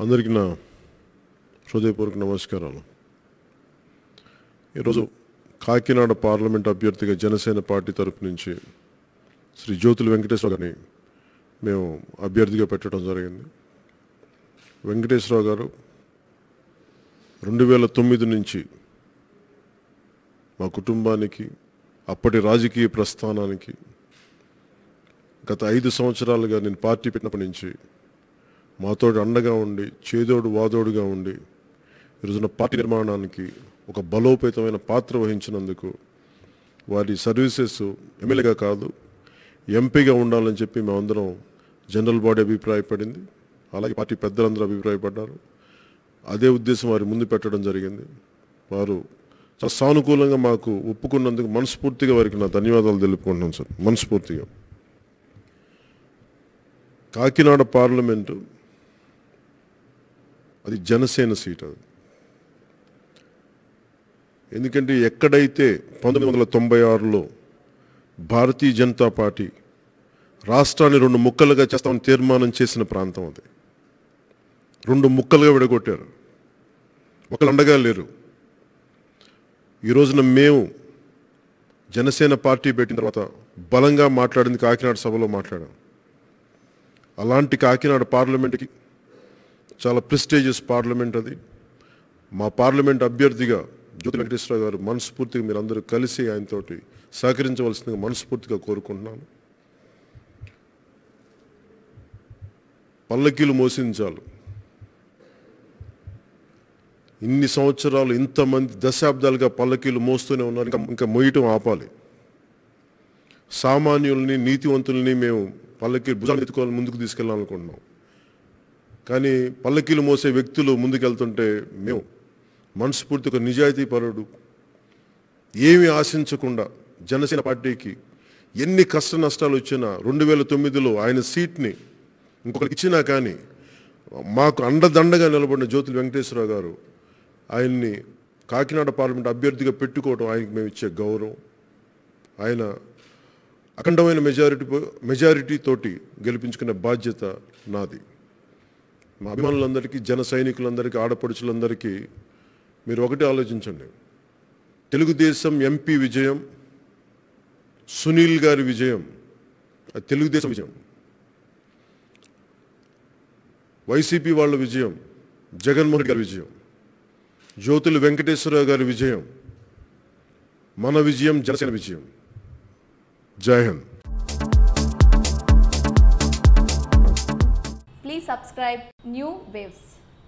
అందరికీ నా హృదయపూర్వక నమస్కారాలు. ఈరోజు కాకినాడ పార్లమెంట్ అభ్యర్థిగా జనసేన పార్టీ తరపు నుంచి శ్రీ జ్యోతుల వెంకటేశ్వర గారిని మేము అభ్యర్థిగా పెట్టడం జరిగింది. వెంకటేశ్వరరావు గారు 2009 నుంచి మా కుటుంబానికి, అప్పటి రాజకీయ ప్రస్థానానికి గత 5 సంవత్సరాలుగా నేను పార్టీ పెట్టినప్పటి నుంచి మాతో అండగా ఉండి, చేదోడు వాదోడుగా ఉండి ఈరోజున పార్టీ నిర్మాణానికి ఒక బలోపేతమైన పాత్ర వహించినందుకు వారి సర్వీసెస్ ఎమ్మెల్యేగా కాదు ఎంపీగా ఉండాలని చెప్పి మేమందరం జనరల్ బాడీ అభిప్రాయపడింది. అలాగే పార్టీ పెద్దలందరూ అభిప్రాయపడ్డారు. అదే ఉద్దేశం వారి ముందు పెట్టడం జరిగింది. వారు చాలా సానుకూలంగా మాకు ఒప్పుకున్నందుకు మనస్ఫూర్తిగా వారికి నా ధన్యవాదాలు తెలుపుకుంటున్నాను సార్. మనస్ఫూర్తిగా కాకినాడ పార్లమెంటు అది జనసేన సీట్. అది ఎందుకంటే ఎక్కడైతే 1996లో భారతీయ జనతా పార్టీ రాష్ట్రాన్ని 2 ముక్కలుగా చేస్తామని తీర్మానం చేసిన ప్రాంతం అది. 2 ముక్కలుగా విడగొట్టారు. ఒకళ్ళు అండగా లేరు. ఈ రోజున మేము జనసేన పార్టీ పెట్టిన తర్వాత బలంగా మాట్లాడింది కాకినాడ సభలో మాట్లాడాం. అలాంటి కాకినాడ పార్లమెంట్కి చాలా ప్రెస్టీజియస్ పార్లమెంట్ అది. మా పార్లమెంట్ అభ్యర్థిగా జ్యోతుల వెంకటేశ్వరరావు గారు మనస్ఫూర్తిగా మీరందరూ కలిసి ఆయనతోటి సహకరించవలసిందిగా మనస్ఫూర్తిగా కోరుకుంటున్నాను. పల్లకీలు మోసించాలి. ఇన్ని సంవత్సరాలు ఇంతమంది దశాబ్దాలుగా పల్లకీలు మోస్తూనే ఉన్నారు. ఇంకా మోయటం ఆపాలి. సామాన్యుల్ని, నీతివంతుల్ని మేము పల్లకీలు భుజాలు ఎత్తుకోవాలి, ముందుకు తీసుకెళ్ళాలనుకుంటున్నాం. కానీ పల్లకీలు మోసే వ్యక్తులు ముందుకెళ్తుంటే మేము మనస్ఫూర్తి ఒక నిజాయితీ పరుడు, ఏమీ ఆశించకుండా జనసేన పార్టీకి ఎన్ని కష్ట నష్టాలు వచ్చినా 2009లో ఆయన సీట్ని ఇంకొకరికి ఇచ్చినా కానీ మాకు అండదండగా నిలబడిన జ్యోతుల వెంకటేశ్వరరావు గారు ఆయన్ని కాకినాడ పార్లమెంట్ అభ్యర్థిగా పెట్టుకోవడం ఆయనకి మేము ఇచ్చే గౌరవం. ఆయన అఖండమైన మెజారిటీ తోటి గెలిపించుకునే బాధ్యత నాది. మా అభిమానులందరికీ, జన సైనికులందరికీ, ఆడపడుచులందరికీ మీరు ఒకటి ఆలోచించండి. తెలుగుదేశం ఎంపీ విజయం, సునీల్ గారి విజయం అది తెలుగుదేశం విజయం. వైసీపీ వాళ్ళ విజయం జగన్మోహన్ రెడ్డి గారి విజయం. జ్యోతుల వెంకటేశ్వరరావు గారి విజయం మన విజయం, జనసేన విజయం. జై Hind. Please subscribe New Waves.